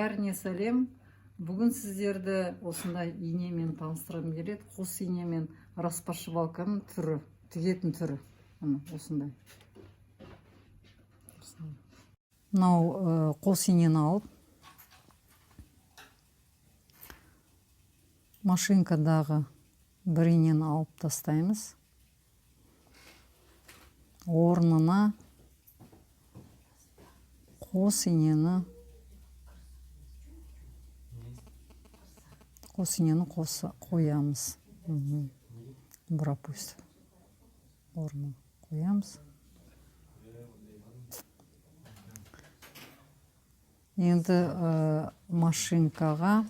бәріне сәлем. Бүгін сіздерді осындай инемен таныстырғым келеді. Қос инемен распашивалканың түрі, тігетін түрі. Осындай. Мынау қос инені алып, машинкадағы бір инені алып тастаймыз. Орнына қос инені қоямыз. Пропустим. Орнына қоямыз. Енді машинкаға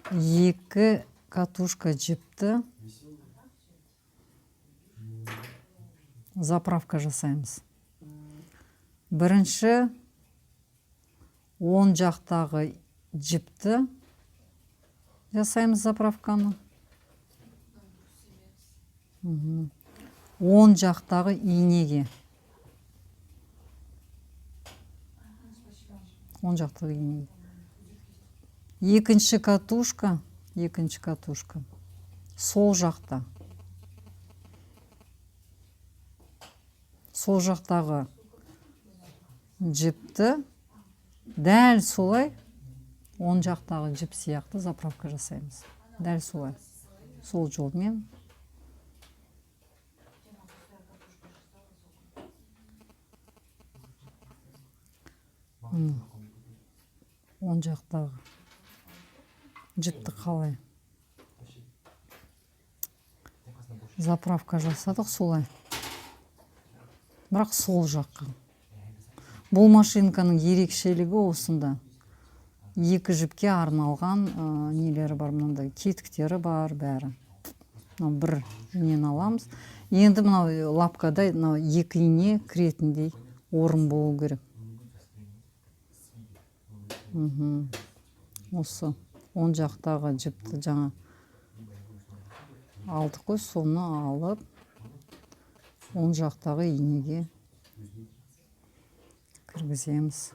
екі катушка жіпті заправка жасаймыз. Бірінші оң жақтағы жіпті жасаймыз заправканы. Оң жақтағы инеге. Оң жақтағы инеге. Екінші катушка сол жақта. Сол жақтағы жіпті дәл солай оң жақтағы жіп сияқты заправка жасаймыз. Дәл солай. Сол жолмен. Оң жақтағы жіпті қалай заправка жасадық солай. Бірақ сол жаққа. Бұл машинканың ерекшелігі осында. Екі жіпке арналған нелері бар, мынандай кетіктері бар бәрі. Бір инені аламыз. Енді мынау лапкада екі ине кіретіндей орын болу керек. Осы оң жақтағы жіпті жаңа алдық қой, соны алып оң жақтағы инеге кіргіземіз.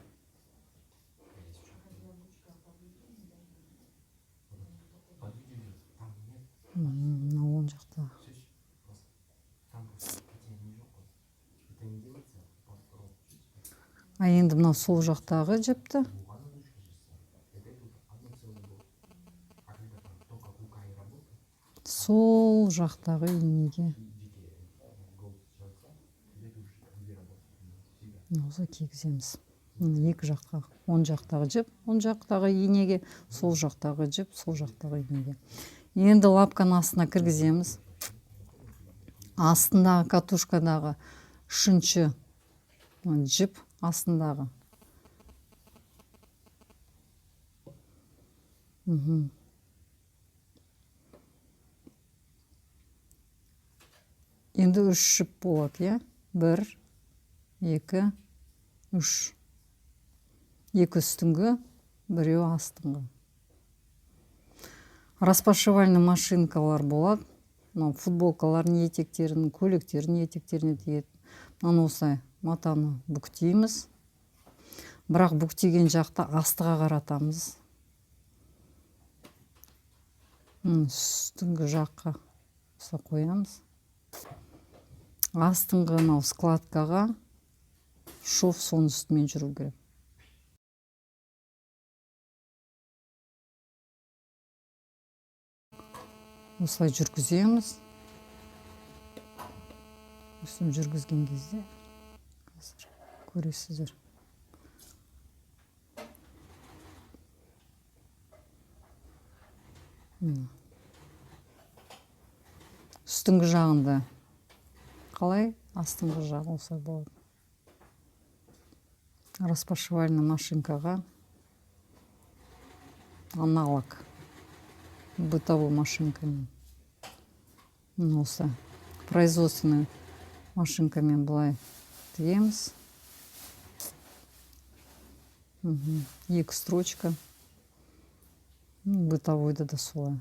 Оң жақтағы. Енді мынау сол жақтағы жіпті сол жақтағы инеге осы кигіземіз. Екі жаққа. Оң жақтағы жіп, оң жақтағы инеге, сол жақтағы жіп, сол жақтағы инеге. Енді лапканың астына кіргіземіз. Астындағы катушкадағы үшінші жіп астындағы. Енді үш жіп болады, бір, екі, үш. Екі үстіңгі, біреу астыңғы. Распашивальный машинкалар болады. Футболкалардың етектерін, көйлектердің етектеріне тиеді. Осылай матаны бүктейміз. Бірақ бүктеген жақта астыға қаратамыз. Үстіңгі жаққа қоямыз. Астыңғы складкаға шов соның үстімен жүру керек. Осылай жүргіземіз. Осылай жүргізген кезде көресіздер. Үстіңгі жағында қалай, астыңғы жағы осылай болады. Распашивальный машинкаға аналог бытовой машинкамен. Осы производственный машинкамен былай тігеміз. Екі строчка. Бытовойда да солай.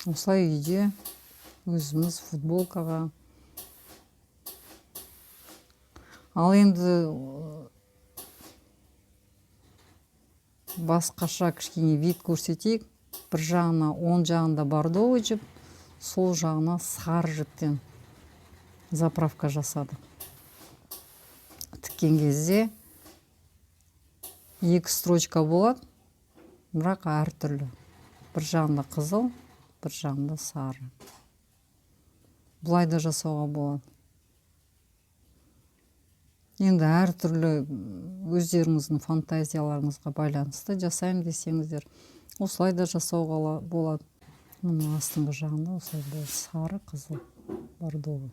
Осылай үйде өзіміз футболкаға Ал енді басқаша кішкене вид көрсетейік. Бір жағына оң жағында бордовый жіп, сол жағына сары жіптен заправка жасадық. Тіккен кезде екі строчка болады, бірақ әртүрлі. Бір жағында қызыл, бір жағында сары. Бұлай да жасауға болады. Енді әртүрлі өздеріңіздің фантазияларыңызға байланысты жасайым десеңіздер, осылай да жасауға болады. Мұның астыңғы жағында осылай сары, қызыл, бордовый.